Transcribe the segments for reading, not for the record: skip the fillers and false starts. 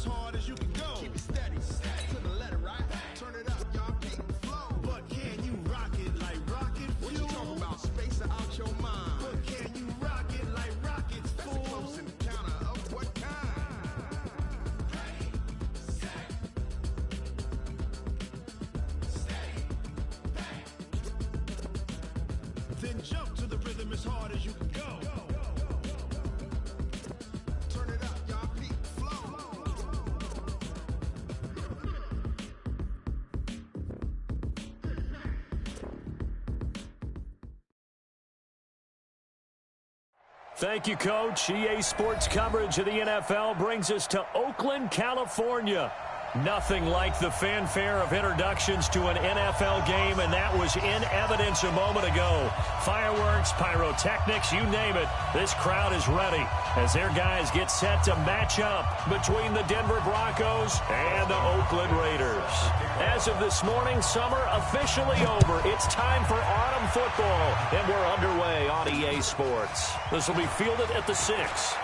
as hard as you can go. Keep it steady, to the letter, right? Turn it up, y'all, keep it flow. But can you rock it like rocket fuel? What you talking about? Space out your mind. But can you rock it like rockets, fool? That's a close encounter of what kind? Ready, set, steady, bang. Then jump to the rhythm as hard as you can go. Turn it up, y'all, keep it flow. Thank you, Coach. EA Sports coverage of the NFL brings us to Oakland, California. Nothing like the fanfare of introductions to an NFL game, and that was in evidence a moment ago. Fireworks, pyrotechnics, you name it. This crowd is ready as their guys get set to match up between the Denver Broncos and the Oakland Raiders. As of this morning, summer officially over. It's time for autumn football, and we're underway on EA Sports. This will be fielded at the 6.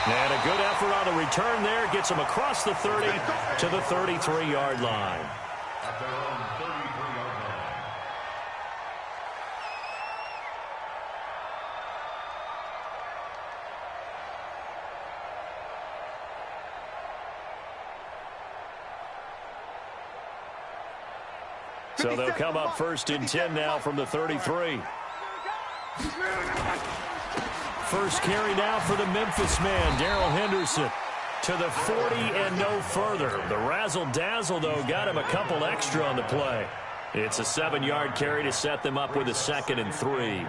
And a good effort on the return there gets him across the 30 to the 33-yard line. At their own 33-yard line. So they'll come up first and 10 now from the 33. First carry now for the Memphis man, Darrell Henderson. To the 40 and no further. The razzle-dazzle, though, got him a couple extra on the play. It's a 7-yard carry to set them up with a 2nd and 3. At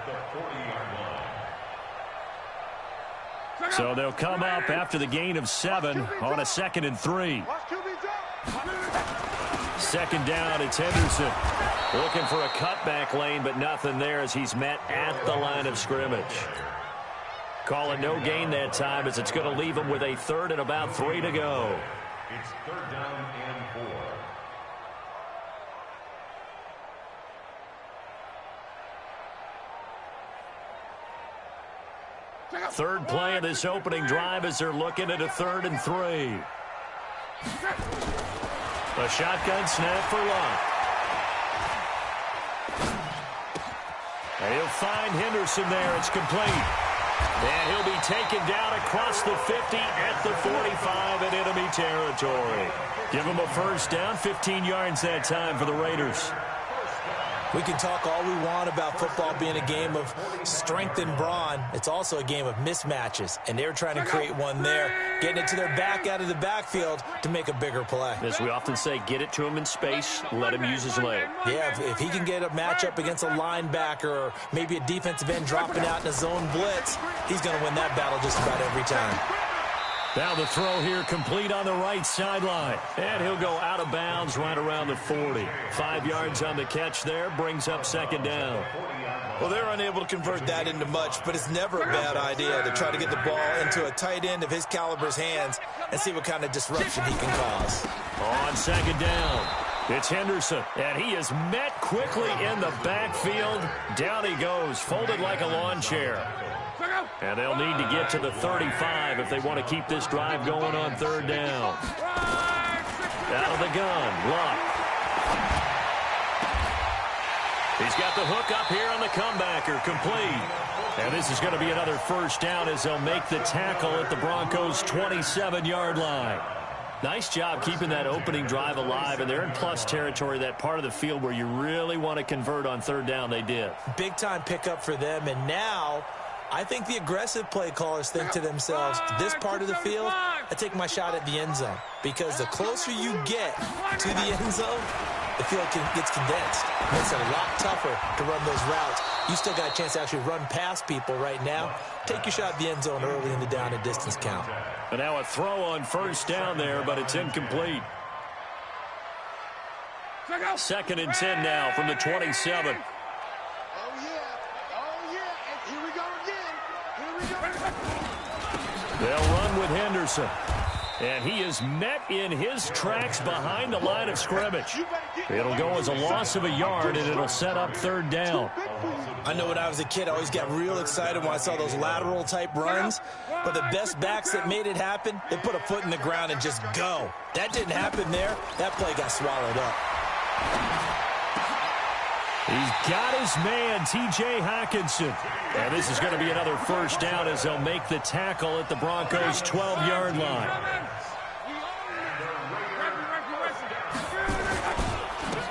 the 40-yard line. So they'll come up after the gain of 7 on a 2nd and 3. Second down, it's Henderson. Looking for a cutback lane, but nothing there as he's met at the line of scrimmage. Calling no gain that time as it's going to leave him with a 3rd and about 3 to go. It's 3rd down and 4. Third play of this opening drive as they're looking at a 3rd and 3. A shotgun snap for Locke. And he'll find Henderson there. It's complete. And he'll be taken down across the 50 at the 45 in enemy territory. Give him a first down, 15 yards that time for the Raiders. We can talk all we want about football being a game of strength and brawn. It's also a game of mismatches, and they're trying to create one there, getting it to their back out of the backfield to make a bigger play. As we often say, get it to him in space, let him use his leg. Yeah, if he can get a matchup against a linebacker or maybe a defensive end dropping out in a zone blitz, he's going to win that battle just about every time. Now the throw here complete on the right sideline. And he'll go out of bounds right around the 40. 5 yards on the catch there, brings up 2nd down. Well, they're unable to convert that into much, but it's never a bad idea to try to get the ball into a tight end of his caliber's hands and see what kind of disruption he can cause. On 2nd down, it's Henderson, and he is met quickly in the backfield. Down he goes, folded like a lawn chair. And they'll need to get to the 35 if they want to keep this drive going on 3rd down. Out of the gun, Luck. He's got the hook up here on the comebacker, complete. And this is going to be another first down as they'll make the tackle at the Broncos' 27-yard line. Nice job keeping that opening drive alive, and they're in plus territory, that part of the field where you really want to convert on 3rd down. They did. Big-time pickup for them, and now I think the aggressive play callers think to themselves, this part of the field, I take my shot at the end zone. Because the closer you get to the end zone, the field gets condensed. It makes it a lot tougher to run those routes. You still got a chance to actually run past people right now. Take your shot at the end zone early in the down and distance count. And now a throw on 1st down there, but it's incomplete. 2nd and 10 now from the 27. They'll run with Henderson. And he is met in his tracks behind the line of scrimmage. It'll go as a loss of a yard, and it'll set up 3rd down. I know when I was a kid, I always got real excited when I saw those lateral-type runs. But the best backs that made it happen, they put a foot in the ground and just go. That didn't happen there. That play got swallowed up. He's got his man, T.J. Hockenson. And this is going to be another first down as they'll make the tackle at the Broncos' 12-yard line.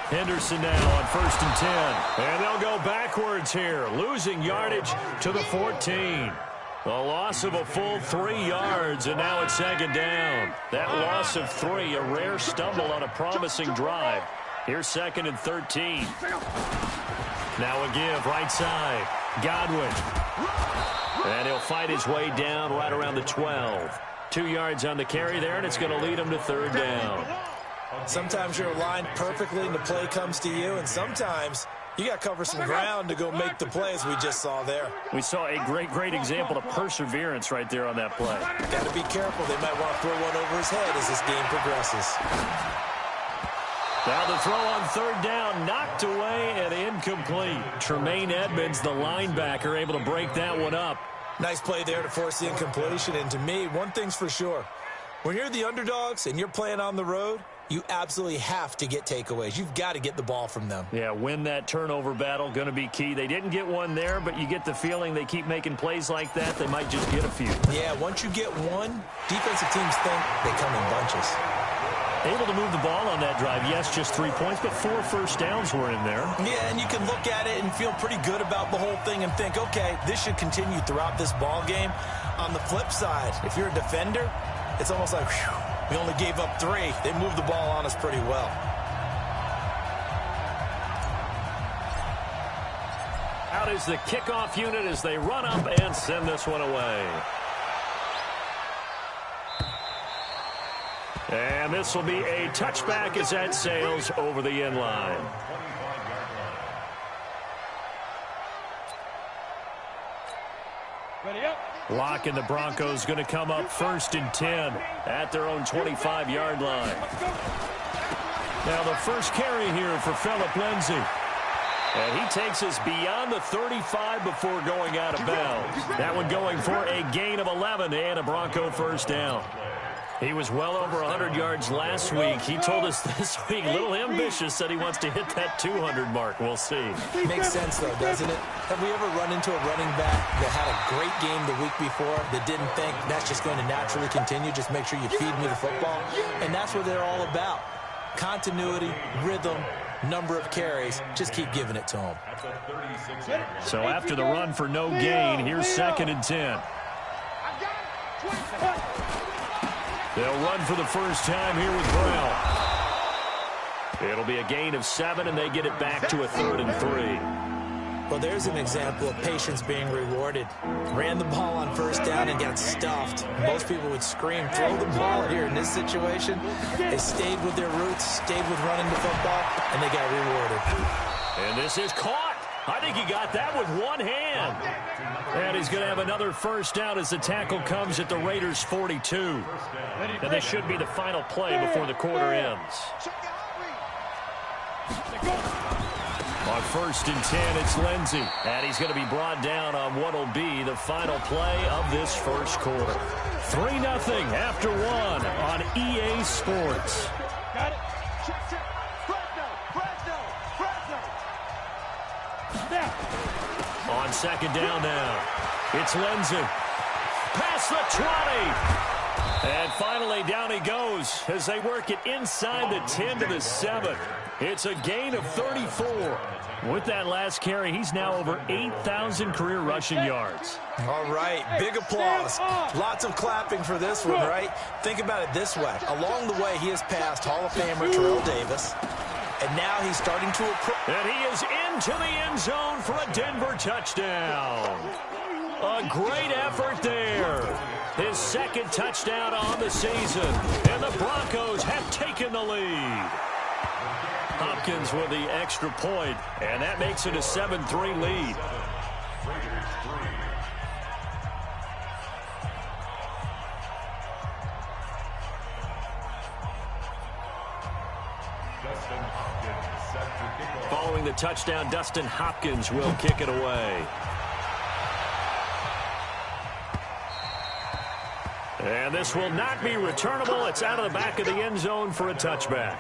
Henderson now on 1st and 10. And they'll go backwards here, losing yardage to the 14. A loss of a full 3 yards, and now it's 2nd down. That loss of 3, a rare stumble on a promising drive. Here's 2nd and 13. Now a give, right side. Godwin. And he'll fight his way down right around the 12. 2 yards on the carry there, and it's going to lead him to 3rd down. Sometimes you're aligned perfectly and the play comes to you, and sometimes you got to cover some ground to go make the plays we just saw there. We saw a great example of perseverance right there on that play. Got to be careful. They might want to throw one over his head as this game progresses. Now the throw on 3rd down, knocked away and incomplete. Tremaine Edmonds, the linebacker, able to break that one up. Nice play there to force the incompletion. And to me, one thing's for sure. When you're the underdogs and you're playing on the road, you absolutely have to get takeaways. You've got to get the ball from them. Yeah, win that turnover battle, going to be key. They didn't get one there, but you get the feeling they keep making plays like that, they might just get a few. Yeah, once you get one, defensive teams think they come in bunches. Able to move the ball on that drive. Yes, just 3 points, but 4 first downs were in there. Yeah, and you can look at it and feel pretty good about the whole thing and think, okay, this should continue throughout this ball game. On the flip side, if you're a defender, it's almost like, whew, we only gave up 3. They moved the ball on us pretty well. Out is the kickoff unit as they run up and send this one away. And this will be a touchback as that sails over the end line. Locke and the Broncos going to come up 1st and 10 at their own 25-yard line. Now the first carry here for Phillip Lindsay. And he takes us beyond the 35 before going out of bounds. That one going for a gain of 11 and a Bronco first down. He was well over 100 yards last week. He told us this week, a little ambitious, said he wants to hit that 200 mark. We'll see. Makes sense, though, doesn't it? Have we ever run into a running back that had a great game the week before that didn't think that's just going to naturally continue? Just make sure you feed me the football. And that's what they're all about. Continuity, rhythm, number of carries. Just keep giving it to them. So after the run for no gain, here's 2nd and 10. They'll run for the first time here with Brown. It'll be a gain of 7, and they get it back to a 3rd and 3. Well, there's an example of patience being rewarded. Ran the ball on 1st down and got stuffed. Most people would scream, throw the ball here. In this situation, they stayed with their roots, stayed with running the football, and they got rewarded. And this is caught. I think he got that with one hand. And he's going to have another first down as the tackle comes at the Raiders' 42. And this should be the final play before the quarter ends. On 1st and 10, it's Lindsay. And he's going to be brought down on what will be the final play of this first quarter. 3-0 after 1 on EA Sports. Got it. On 2nd down now, it's Lindsay. Past the 20. And finally, down he goes as they work it inside the 10 to the 7. It's a gain of 34. With that last carry, he's now over 8,000 career rushing yards. All right, big applause. Lots of clapping for this one, right? Think about it this way. Along the way, he has passed Hall of Famer Jreal Davis. And now he's starting to approach. And he is into the end zone for a Denver touchdown. A great effort there. His 2nd touchdown on the season. And the Broncos have taken the lead. Hopkins with the extra point, and that makes it a 7-3 lead. Following the touchdown. Dustin Hopkins will kick it away. And this will not be returnable. It's out of the back of the end zone for a touchback.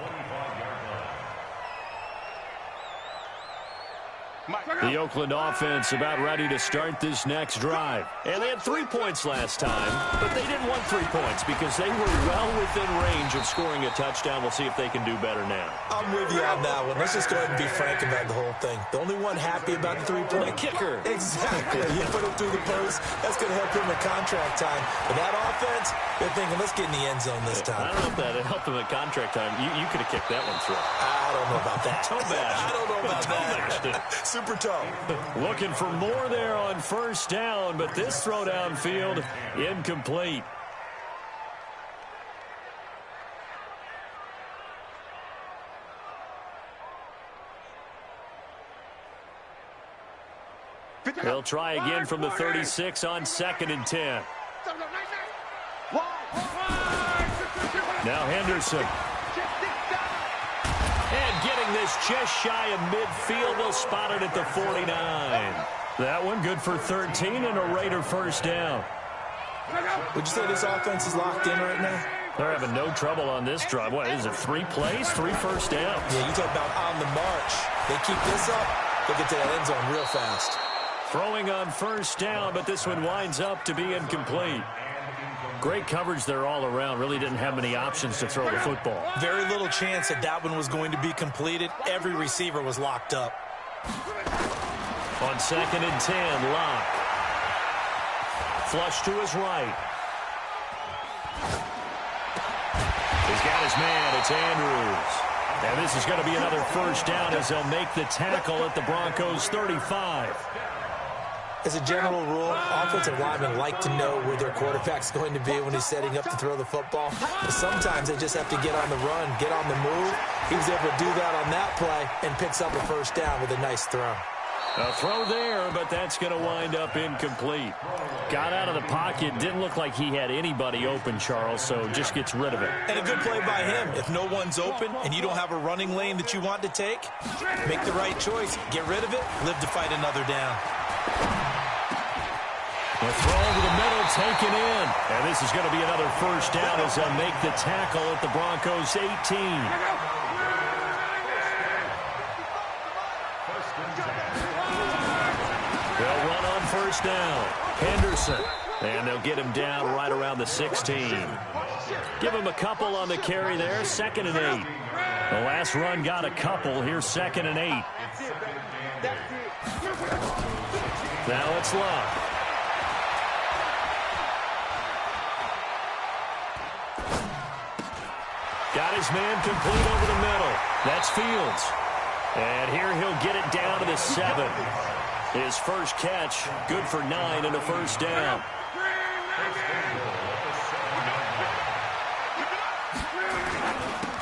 The Oakland offense about ready to start this next drive. And they had 3 points last time, but they didn't want 3 points because they were well within range of scoring a touchdown. We'll see if they can do better now. I'm with you on that one. Let's just go ahead and be frank about the whole thing. The only one happy about the 3-point kicker. Exactly. He put him through the post. That's going to help him in contract time. But that offense, they're thinking, let's get in the end zone this time. I don't know if that helped him at contract time. You could have kicked that one through. I don't know about that. I don't know about that. Super toe. Looking for more there on first down, but this throw downfield incomplete. They'll try again from the 36 on 2nd and 10. Now Henderson. And getting this just shy of midfield. They'll spot it at the 49. That one good for 13 and a Raider first down. Would you say this offense is locked in right now? They're having no trouble on this drive. What is it, 3 plays, 3 first downs? Yeah, you talk about on the march. They keep this up, they'll get to that end zone real fast. Throwing on first down, but this one winds up to be incomplete. Great coverage there all around. Really didn't have many options to throw the football. Very little chance that that one was going to be completed. Every receiver was locked up. On 2nd and 10, Locke. Flush to his right. He's got his man. It's Andrews. And this is going to be another first down as they'll make the tackle at the Broncos' 35. As a general rule, offensive linemen like to know where their quarterback's going to be when he's setting up to throw the football. But sometimes they just have to get on the run, get on the move. He was able to do that on that play and picks up a first down with a nice throw. A throw there, but that's going to wind up incomplete. Got out of the pocket. Didn't look like he had anybody open, Charles, so just gets rid of it. And a good play by him. If no one's open and you don't have a running lane that you want to take, make the right choice. Get rid of it. Live to fight another down. A throw over the middle, taken in. And this is going to be another first down as they'll make the tackle at the Broncos' 18. They'll run on first down. Henderson. And they'll get him down right around the 16. Give him a couple on the carry there. 2nd and 8. The last run got a couple. Here's 2nd and 8. Now it's Locke. Got his man complete over the middle. That's Fields. And here he'll get it down to the 7. His first catch, good for 9 and a first down.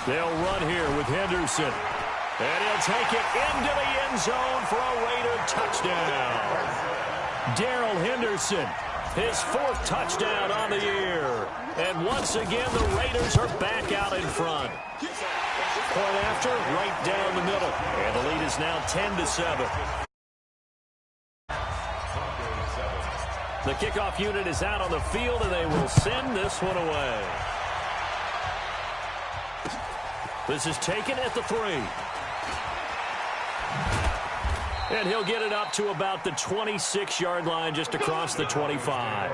They'll run here with Henderson. And he'll take it into the end zone for a Raider touchdown. Darrell Henderson, his 4th touchdown on the year. And once again, the Raiders are back out in front. Point after, right down the middle. And the lead is now 10-7. The kickoff unit is out on the field, and they will send this one away. This is taken at the 3. And he'll get it up to about the 26-yard line, just across the 25.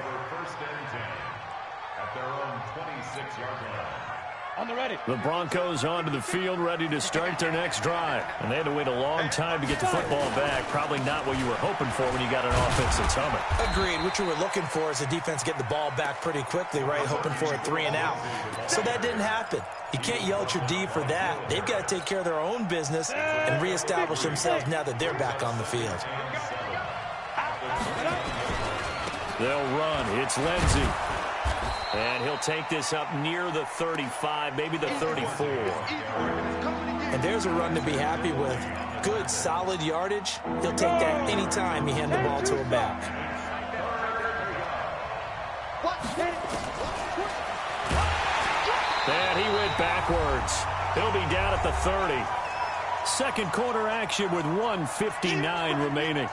The Broncos onto the field, ready to start their next drive. And they had to wait a long time to get the football back. Probably not what you were hoping for when you got an offense that's humming. Agreed. What you were looking for is the defense getting the ball back pretty quickly, right? Hoping for a 3 and out. So that didn't happen. You can't yell at your D for that. They've got to take care of their own business and reestablish themselves now that they're back on the field. They'll run. It's Lindsey. And he'll take this up near the 35, maybe the 34. And there's a run to be happy with. Good, solid yardage. He'll take that anytime you hand the ball to a back. And he went backwards. He'll be down at the 30. Second quarter action with 1:59 remaining.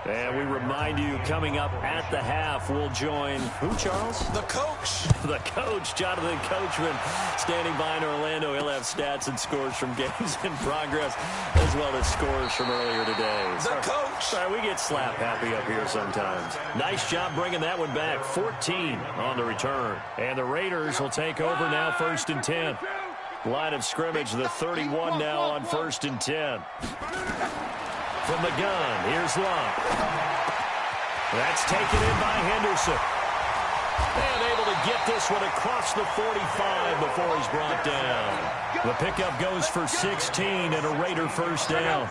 And we remind you, coming up at the half, we'll join who, Charles? The coach. The coach, Jonathan Coachman, standing by in Orlando. He'll have stats and scores from games in progress, as well as scores from earlier today. The coach. Sorry, we get slap happy up here sometimes. Nice job bringing that one back. 14 on the return. And the Raiders will take over now, 1st and 10. Line of scrimmage, the 31 now on 1st and 10. From the gun, here's Love. That's taken in by Henderson. And able to get this one across the 45 before he's brought down. The pickup goes for 16 and a Raider first down.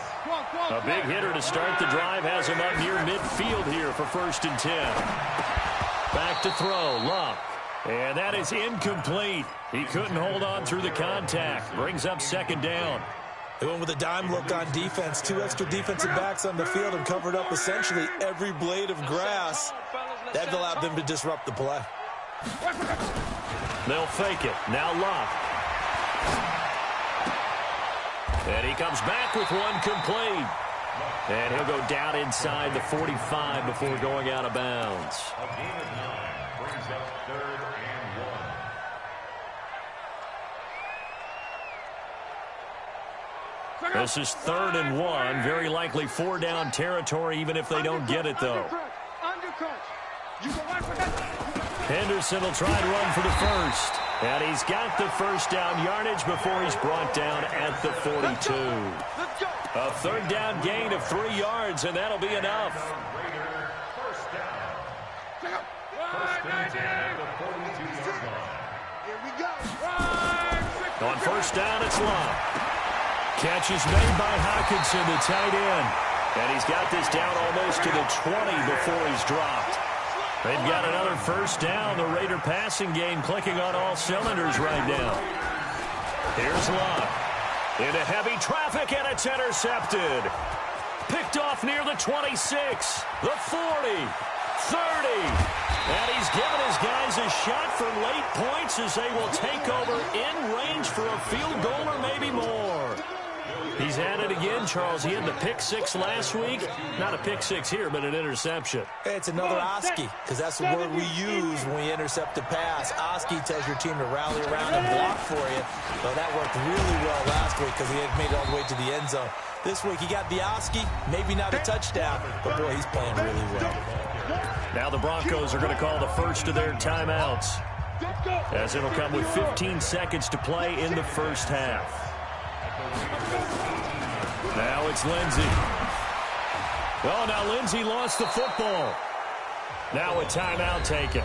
A big hitter to start the drive has him up near midfield here for 1st and 10. Back to throw, Love. And that is incomplete. He couldn't hold on through the contact. Brings up 2nd down. They went with a dime look on defense. 2 extra defensive backs on the field and covered up essentially every blade of grass. That allowed them to disrupt the play. They'll fake it. Now Love. And he comes back with one complete. And he'll go down inside the 45 before going out of bounds. A gain of 9 brings up 3rd and 1. This is 3rd and 1. Very likely 4-down territory, even if they don't get it, though. Henderson will try and run for the first. And he's got the first down yardage before he's brought down at the 42. A 3rd down gain of 3 yards, and that'll be enough. Raider first down. 1st and 10 at the 42-yard line. Here we go. On 1st down, it's Love. Catch is made by Hawkinson, the tight end. And he's got this down almost to the 20 before he's dropped. They've got another first down. The Raider passing game clicking on all cylinders right now. Here's Love. Into heavy traffic, and it's intercepted. Picked off near the 26, the 40, 30. And he's given his guys a shot for late points as they will take over in range for a field goal or maybe more. He's at it again, Charles. He had the pick 6 last week. Not a pick 6 here, but an interception. It's another Oski, because that's the word we use when we intercept a pass. Oski tells your team to rally around and block for you. Well, that worked really well last week because he had made it all the way to the end zone. This week he got the Oski, maybe not a touchdown, but boy, he's playing really well. Now the Broncos are going to call the first of their timeouts, as it'll come with 15 seconds to play in the first half. Now it's Lindsey. Oh, now Lindsey lost the football. Now a timeout taken.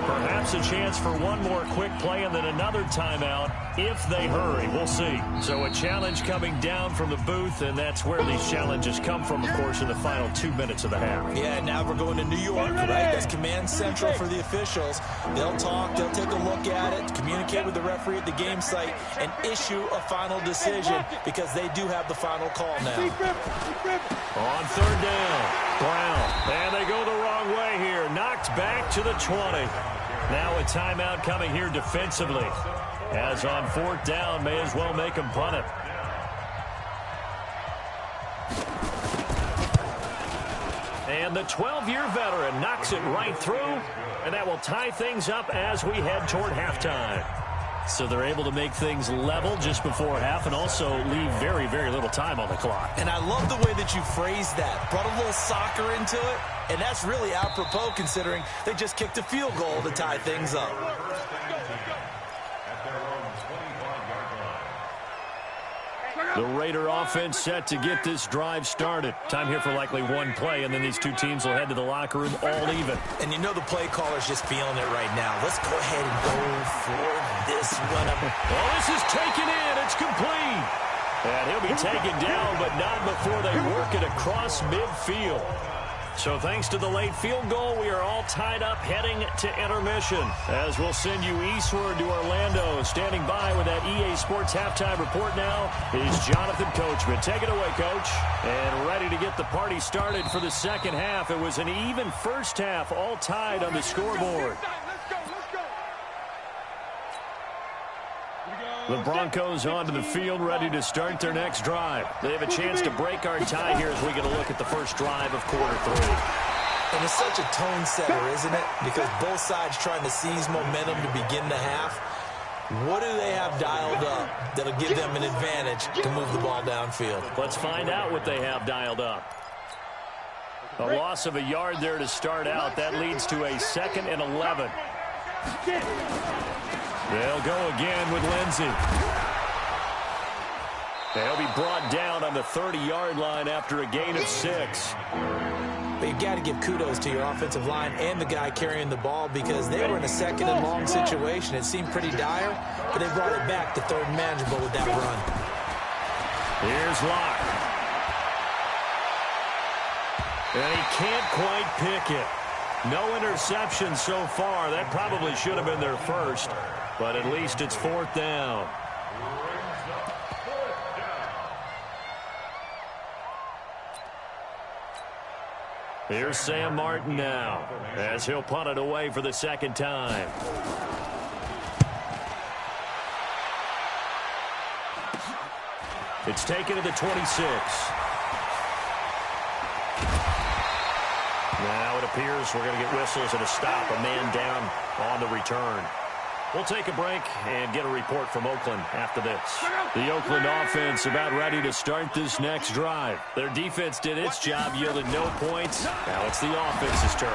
Perhaps a chance for one more quick play and then another timeout if they hurry. We'll see. So a challenge coming down from the booth, and that's where these challenges come from, of course, in the final 2 minutes of the half. Yeah, now we're going to New York, right? That's command central for the officials. They'll talk, they'll take a look at it, communicate with the referee at the game site, and issue a final decision because they do have the final call now. On 3rd down, Brown. And they go the wrong way here. Knocked back to the 20. Now a timeout coming here defensively. As on 4th down, may as well make them punt it. And the 12-year veteran knocks it right through. And that will tie things up as we head toward halftime. So they're able to make things level just before half and also leave very, very little time on the clock. And I love the way that you phrased that. Brought a little soccer into it. And that's really apropos considering they just kicked a field goal to tie things up. The Raider offense set to get this drive started. Time here for likely one play, and then these two teams will head to the locker room all even. And you know the play caller's just feeling it right now. Let's go ahead and go for this one. Oh, this is taken in. It's complete. And he'll be taken down, but not before they work it across midfield. So thanks to the late field goal, we are all tied up heading to intermission. As we'll send you eastward to Orlando. Standing by with that EA Sports halftime report now is Jonathan Coachman. Take it away, Coach. And ready to get the party started for the second half. It was an even first half, all tied on the scoreboard. The Broncos onto the field, ready to start their next drive. They have a chance to break our tie here as we get a look at the first drive of quarter 3. And it's such a tone setter, isn't it? Because both sides trying to seize momentum to begin the half. What do they have dialed up that'll give them an advantage to move the ball downfield? Let's find out what they have dialed up. A loss of a yard there to start out. That leads to a 2nd and 11. They'll go again with Lindsey. They'll be brought down on the 30-yard line after a gain of 6. But you've got to give kudos to your offensive line and the guy carrying the ball because they were in a 2nd and long situation. It seemed pretty dire, but they brought it back to 3rd and manageable with that run. Here's Locke. And he can't quite pick it. No interception so far. That probably should have been their first. But at least it's 4th down. Here's Sam Martin now as he'll punt it away for the 2nd time. It's taken to the 26. Now it appears we're going to get whistles and a stop. A man down on the return. We'll take a break and get a report from Oakland after this. The Oakland offense about ready to start this next drive. Their defense did its job, yielded no points. Now it's the offense's turn.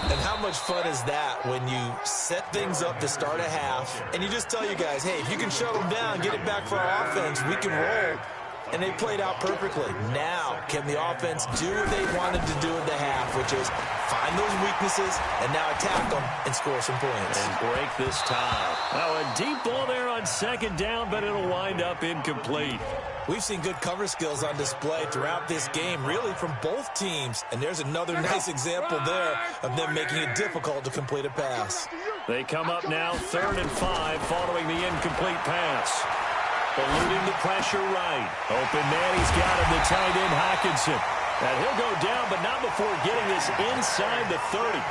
And how much fun is that when you set things up to start a half and you just tell you guys, hey, if you can shut them down, get it back for our offense, we can roll. And they played out perfectly. Now, can the offense do what they wanted to do at the half, which is find those weaknesses and now attack them and score some points. And break this tie. Now, a deep ball there on 2nd down, but it'll wind up incomplete. We've seen good cover skills on display throughout this game, really from both teams. And there's another nice example there of them making it difficult to complete a pass. They come up now 3rd and 5 following the incomplete pass. Eluding the pressure right. Open man, he's got him, the tight end Hockenson. And he'll go down, but not before getting this inside the 30.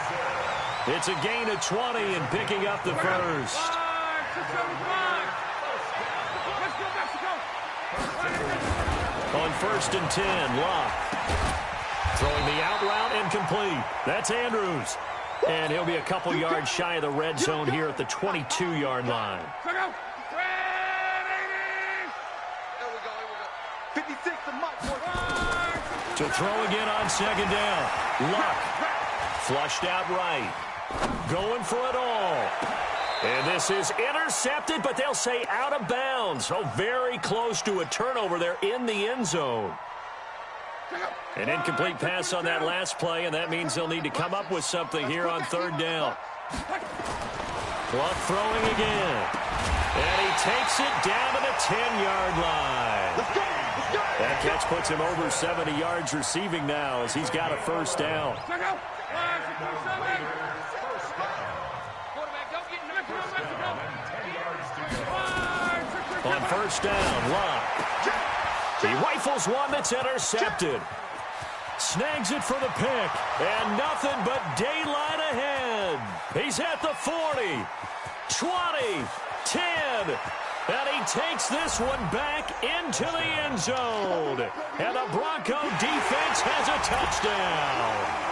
It's a gain of 20 and picking up the first. On 1st and 10, Locke. Throwing the out route incomplete. That's Andrews. And he'll be a couple yards shy of the red zone here at the 22-yard line. To throw again on 2nd down. Luck. Flushed out right. Going for it all. And this is intercepted, but they'll say out of bounds. So very close to a turnover there in the end zone. An incomplete pass on that last play, and that means they'll need to come up with something here on 3rd down. Luck throwing again. And he takes it down to the 10-yard line. That catch puts him over 70 yards receiving now as he's got a 1st down. On 1st down, Locke. He rifles one that's intercepted. Snags it for the pick. And nothing but daylight ahead. He's at the 40, 20, 10. And he takes this one back into the end zone. And the Bronco defense has a touchdown.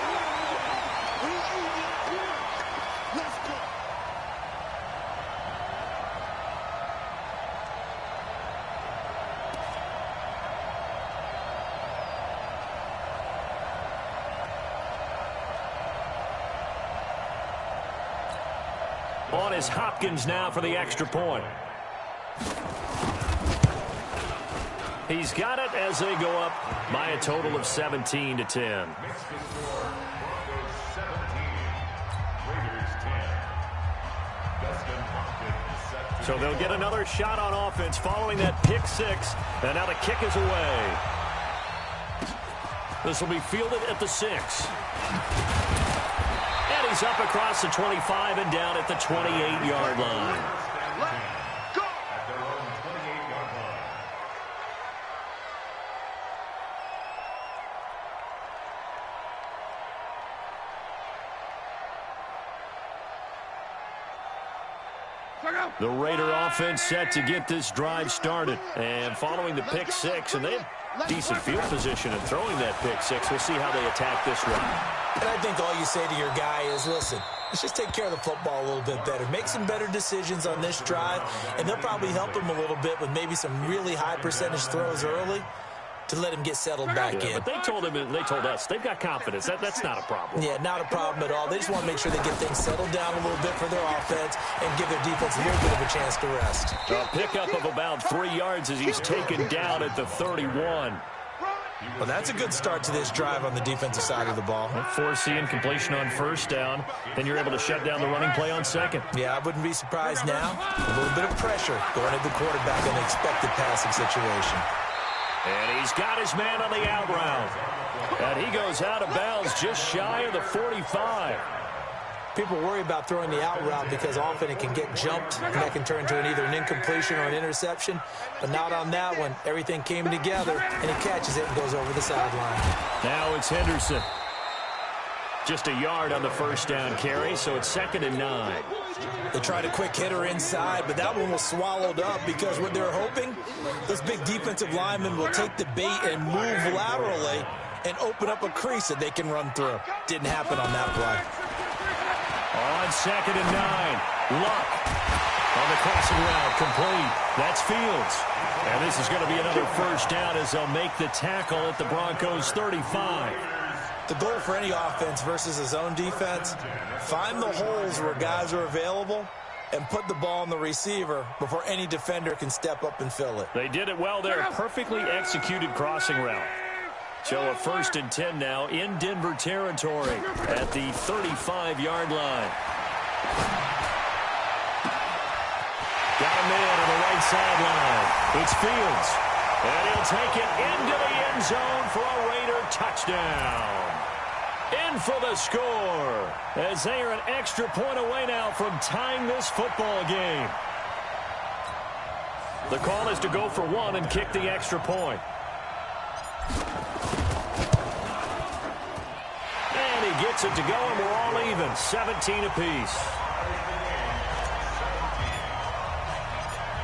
On is Hopkins now for the extra point. He's got it as they go up by a total of 17-10. So they'll get another shot on offense following that pick 6. And now the kick is away. This will be fielded at the 6. And he's up across the 25 and down at the 28-yard line. At their own 28-yard line. The Raider offense set to get this drive started. And following the pick 6, and they have decent field position in throwing that pick 6. We'll see how they attack this drive. And I think all you say to your guy is, listen, let's just take care of the football a little bit better. Make some better decisions on this drive, and they'll probably help him a little bit with maybe some really high percentage throws early to let him get settled back in. But they told him, and they told us, they've got confidence. That's not a problem. Yeah, not a problem at all. They just want to make sure they get things settled down a little bit for their offense and give their defense a little bit of a chance to rest. A pickup of about 3 yards as he's taken down at the 31. Well, that's a good start to this drive on the defensive side of the ball. Forcing completion on first down, then you're able to shut down the running play on second. Yeah, I wouldn't be surprised now. A little bit of pressure going at the quarterback in an expected passing situation. And he's got his man on the out route. And he goes out of bounds just shy of the 45. People worry about throwing the out route because often it can get jumped, and that can turn into either an incompletion or an interception. But not on that one. Everything came together, and he catches it and goes over the sideline. Now it's Henderson. Just a yard on the first down carry, so it's 2nd and 9. They tried a quick hitter inside, but that one was swallowed up because what they're hoping, those big defensive linemen will take the bait and move laterally and open up a crease that they can run through. Didn't happen on that play. On 2nd and 9, Luck on the crossing route, complete. That's Fields. And this is going to be another first down as they'll make the tackle at the Broncos' 35. The goal for any offense versus his own defense, find the holes where guys are available and put the ball on the receiver before any defender can step up and fill it. They did it well there. Perfectly executed crossing route. So a 1st and 10 now in Denver territory at the 35-yard line. Got a man on the right sideline. It's Fields. And he'll take it into the end zone for a Raider touchdown. In for the score, as they are an extra point away now from tying this football game. The call is to go for 1 and kick the extra point. And he gets it to go, and we're all even, 17 apiece.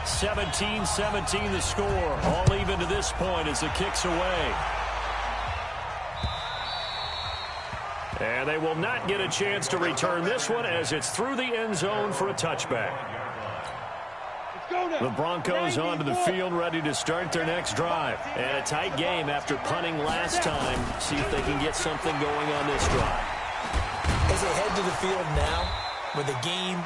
17-17 the score, all even to this point as the kick's away. And they will not get a chance to return this one as it's through the end zone for a touchback. The Broncos onto the field ready to start their next drive. And a tight game after punting last time. See if they can get something going on this drive. As they head to the field now with the game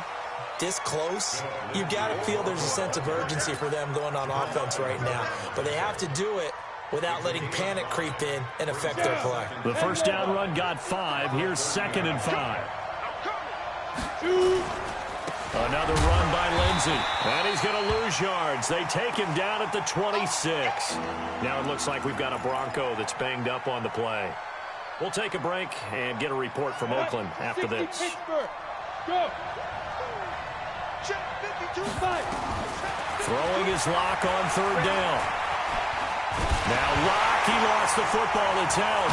this close, you've got to feel there's a sense of urgency for them going on offense right now. But they have to do it without letting panic creep in and affect their play. The first down run got 5. Here's 2nd and 5. Another run by Lindsey. And he's going to lose yards. They take him down at the 26. Now it looks like we've got a Bronco that's banged up on the play. We'll take a break and get a report from Oakland after this. Throwing his Lock on 3rd down. Now Lock, he lost the football. It's held.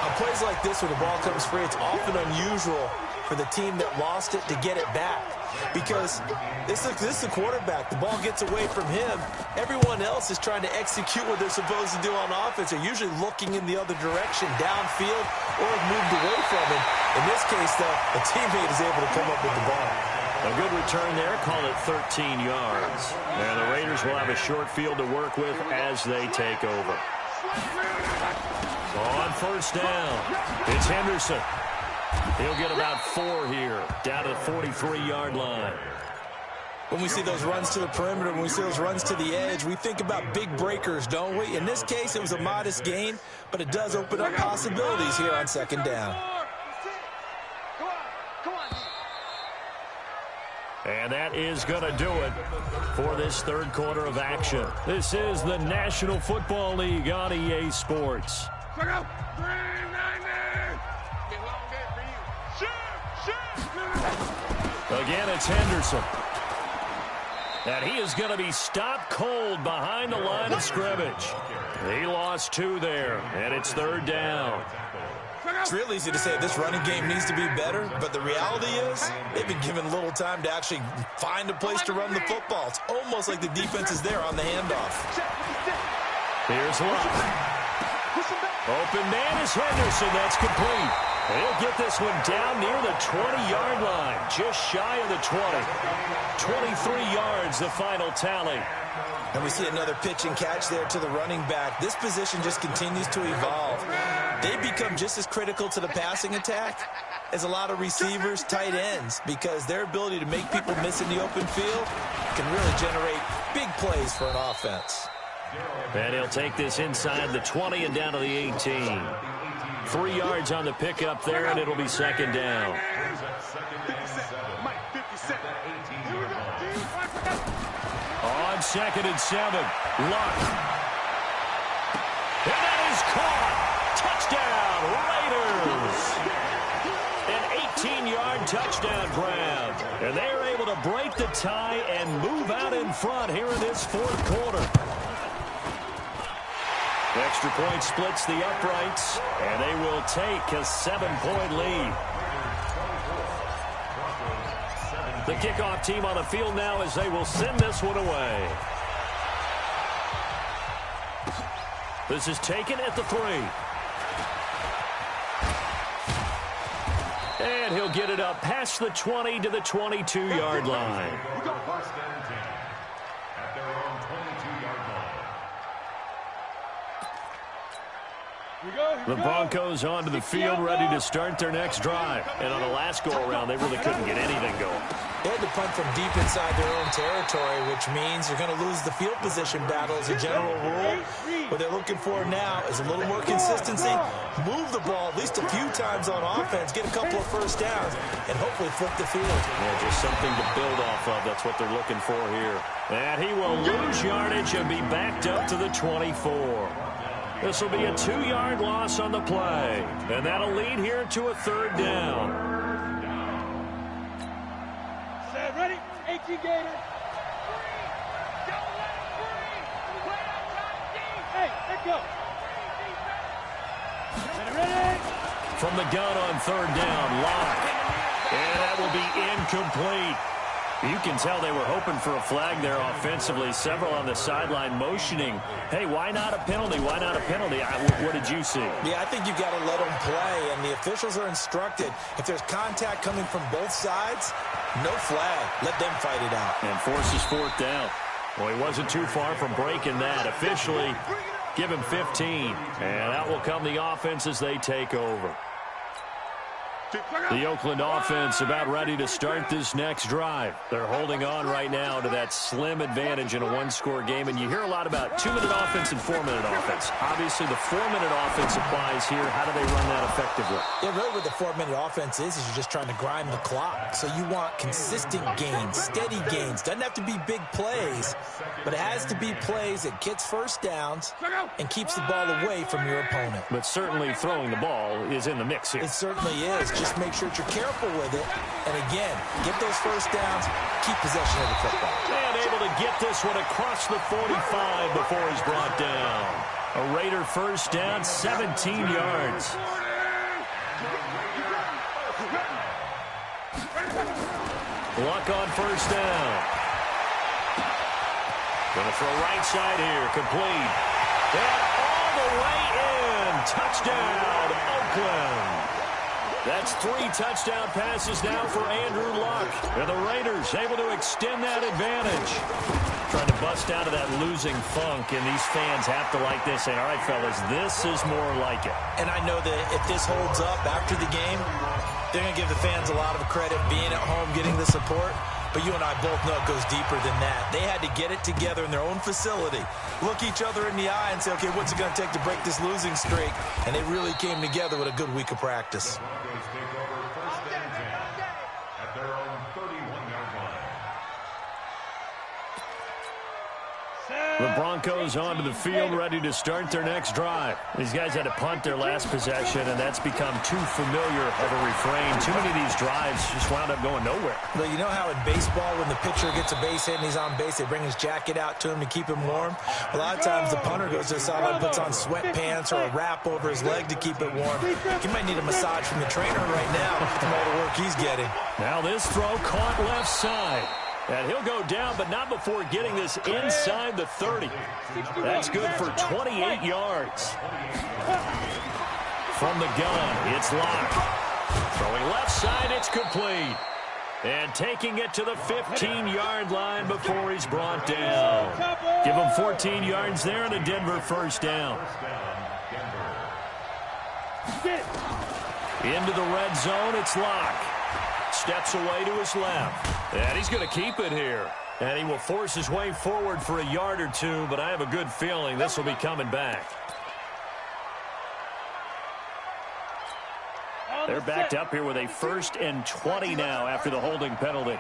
On plays like this where the ball comes free, it's often unusual for the team that lost it to get it back. Because this is the quarterback. The ball gets away from him. Everyone else is trying to execute what they're supposed to do on offense. They're usually looking in the other direction, downfield, or have moved away from him. In this case, though, a teammate is able to come up with the ball. A good return there, call it 13 yards. And the Raiders will have a short field to work with as they take over. On first down, it's Henderson. He'll get about 4 here, down to the 43-yard line. When we see those runs to the perimeter, when we see those runs to the edge, we think about big breakers, don't we? In this case, it was a modest gain, but it does open up possibilities here on 2nd down. And that is going to do it for this third quarter of action. This is the National Football League on EA Sports. Again, it's Henderson. And he is going to be stopped cold behind the line of scrimmage. He lost 2 there, and it's third down. It's real easy to say this running game needs to be better, but the reality is they've been given little time to actually find a place to run the football. It's almost like the defense is there on the handoff. Here's Luck. Open man is Henderson. That's complete. He'll get this one down near the 20-yard line, just shy of the 20. 23 yards, the final tally. And we see another pitch and catch there to the running back. This position just continues to evolve. They become just as critical to the passing attack as a lot of receivers, tight ends, because their ability to make people miss in the open field can really generate big plays for an offense. And he'll take this inside the 20 and down to the 18. 3 yards on the pickup there, and it'll be second down. On 2nd and 7, Luck. And that is caught. Touchdown, Raiders. An 18-yard touchdown grab. And they're able to break the tie and move out in front here in this fourth quarter. Extra point splits the uprights, and they will take a 7-point lead. The kickoff team on the field now as they will send this one away. This is taken at the 3. And he'll get it up past the 20 to the 22-yard line. The Broncos onto the field, ready to start their next drive. And on the last go-around, they really couldn't get anything going. They had to punt from deep inside their own territory, which means you're going to lose the field position battle as a general rule. What they're looking for now is a little more consistency, move the ball at least a few times on offense, get a couple of first downs, and hopefully flip the field. Yeah, just something to build off of. That's what they're looking for here. And he will lose yardage and be backed up to the 24. This will be a 2-yard loss on the play. And that'll lead here to a third down. Set, ready? 18 Gators. Hey, let go. Ready? From the gun on third down, Lock. And that will be incomplete. You can tell they were hoping for a flag there offensively. Several on the sideline motioning, hey, why not a penalty? Why not a penalty? What did you see? Yeah, I think you've got to let them play, and the officials are instructed. If there's contact coming from both sides, no flag. Let them fight it out. And forces fourth down. Well, he wasn't too far from breaking that. Officially, give him 15. And out will come the offense as they take over. The Oakland offense about ready to start this next drive. They're holding on right now to that slim advantage in a one-score game, and you hear a lot about 2-minute offense and 4-minute offense. Obviously, the 4-minute offense applies here. How do they run that effectively? Yeah, really what the 4-minute offense is you're just trying to grind the clock. So you want consistent gains, steady gains. Doesn't have to be big plays, but it has to be plays that gets first downs and keeps the ball away from your opponent. But certainly throwing the ball is in the mix here. It certainly is. Just make sure that you're careful with it. And again, get those first downs, keep possession of the football. And able to get this one across the 45 before he's brought down. A Raider first down, 17 yards. Luck on first down. Going to throw right side here, complete. And all the way in. Touchdown, Oakland. That's 3 touchdown passes now for Andrew Luck. And the Raiders able to extend that advantage. Trying to bust out of that losing funk, and these fans have to like this. Saying, all right, fellas, this is more like it. And I know that if this holds up after the game, they're going to give the fans a lot of credit being at home, getting the support. But you and I both know it goes deeper than that. They had to get it together in their own facility, look each other in the eye and say, okay, what's it going to take to break this losing streak? And they really came together with a good week of practice. Broncos onto the field, ready to start their next drive. These guys had to punt their last possession, and that's become too familiar of a refrain. Too many of these drives just wound up going nowhere. Well, you know how in baseball, when the pitcher gets a base hit and he's on base, they bring his jacket out to him to keep him warm? A lot of times the punter goes to the sideline, puts on sweatpants or a wrap over his leg to keep it warm. He might need a massage from the trainer right now from all the work he's getting. Now this throw caught left side. And he'll go down, but not before getting this inside the 30. That's good for 28 yards. From the gun, it's locked. Throwing left side, it's complete. And taking it to the 15-yard line before he's brought down. Give him 14 yards there and a Denver first down. Into the red zone, it's locked. Steps away to his left. And he's going to keep it here. And he will force his way forward for a yard or two, but I have a good feeling this will be coming back. They're backed up here with a 1st and 20 now after the holding penalty.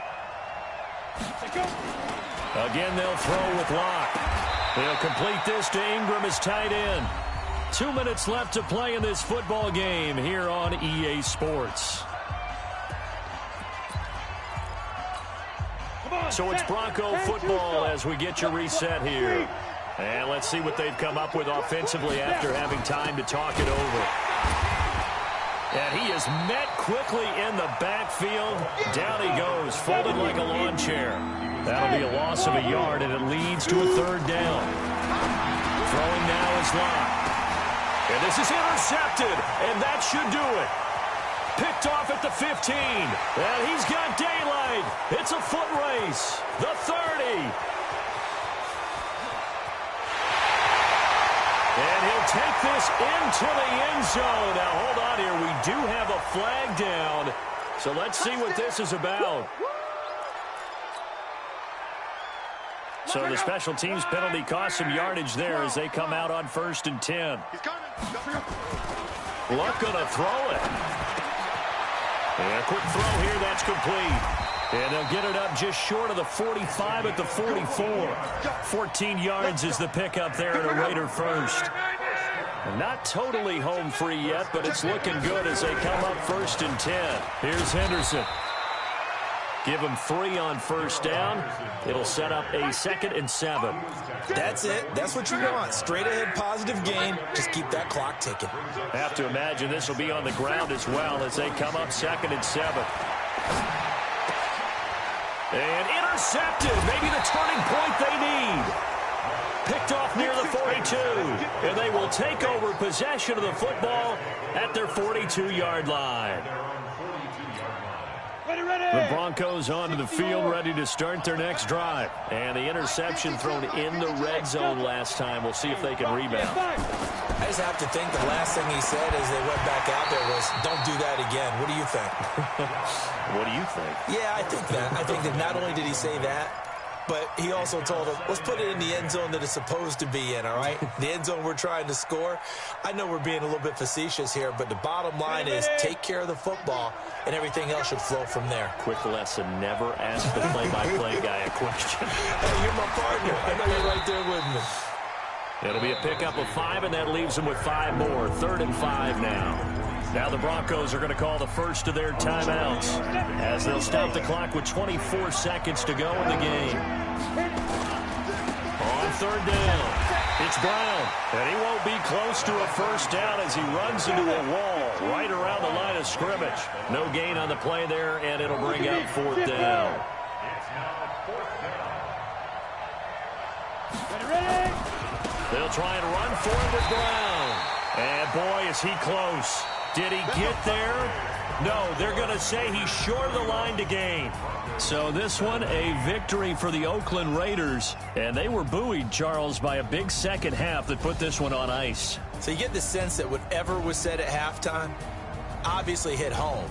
Again, they'll throw with Locke. They'll complete this to Ingram as tight end. 2 minutes left to play in this football game here on EA Sports. So it's Bronco football as we get you reset here. And let's see what they've come up with offensively after having time to talk it over. And he is met quickly in the backfield. Down he goes, folded like a lawn chair. That'll be a loss of a yard, and it leads to a 3rd down. Throwing now is Locke. And this is intercepted, and that should do it. Picked off at the 15, and he's got daylight. It's a foot race. The 30. And he'll take this into the end zone. Now, hold on here. We do have a flag down, so let's see what this is about. So the special teams penalty cost some yardage there as they come out on 1st and 10. Luck gonna throw it. And a quick throw here, that's complete. And they'll get it up just short of the 45 at the 44. 14 yards is the pickup there at a Raider first. Not totally home free yet, but it's looking good as they come up 1st and 10. Here's Henderson. Give him 3 on 1st down. It'll set up a 2nd and 7. That's it. That's what you want. Straight ahead positive gain. Just keep that clock ticking. I have to imagine this will be on the ground as well as they come up 2nd and 7. And intercepted. Maybe the turning point they need. Picked off near the 42. And they will take over possession of the football at their 42-yard line. The Broncos onto the field, ready to start their next drive. And the interception thrown in the red zone last time. We'll see if they can rebound. I just have to think the last thing he said as they went back out there was, don't do that again. What do you think? What do you think? Yeah, I think that. I think that not only did he say that, but he also told them, let's put it in the end zone that it's supposed to be in, all right? The end zone we're trying to score. I know we're being a little bit facetious here, but the bottom line is take care of the football, and everything else should flow from there. Quick lesson, never ask the play-by-play guy a question. Hey, you're my partner. I know you're right there with me. It'll be a pickup of 5, and that leaves them with 5 more. 3rd and 5 now. Now the Broncos are going to call the first of their timeouts as they'll stop the clock with 24 seconds to go in the game. On 3rd down, it's Brown, and he won't be close to a 1st down as he runs into a wall right around the line of scrimmage. No gain on the play there, and it'll bring up 4th down. They'll try and run for it with Brown. And boy, is he close. Did he get there? No, they're going to say he's short of the line to gain. So this one, a victory for the Oakland Raiders. And they were buoyed, Charles, by a big second half that put this one on ice. So you get the sense that whatever was said at halftime obviously hit home.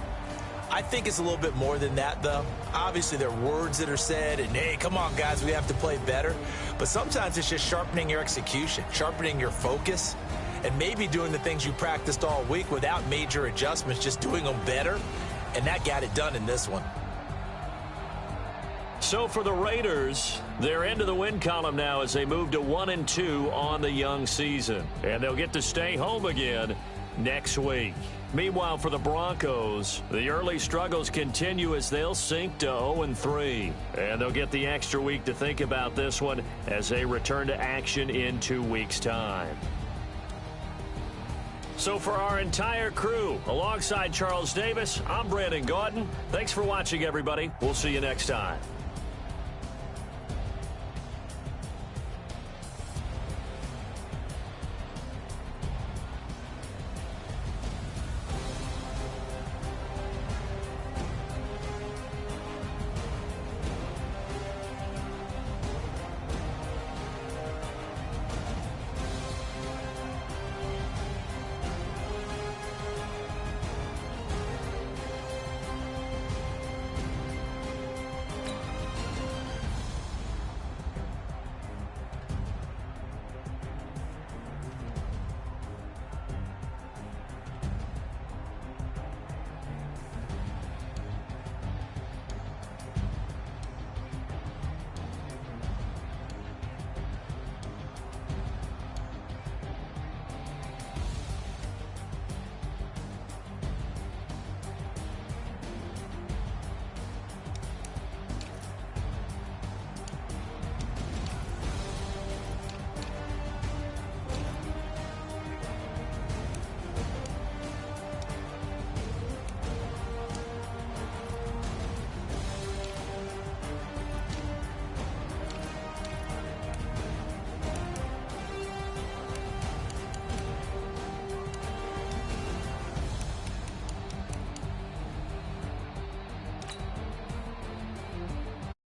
I think it's a little bit more than that, though. Obviously, there are words that are said, and, hey, come on, guys, we have to play better. But sometimes it's just sharpening your execution, sharpening your focus, and maybe doing the things you practiced all week without major adjustments, just doing them better, and that got it done in this one. So So for the Raiders, they're into the win column now as they move to 1-2 on the young season. And they'll get to stay home again next week. Meanwhile, for the Broncos, the early struggles continue as they'll sink to 0-3. And they'll get the extra week to think about this one as they return to action in 2 weeks' time. So for our entire crew, alongside Charles Davis, I'm Brandon Gaudin. Thanks for watching, everybody. We'll see you next time.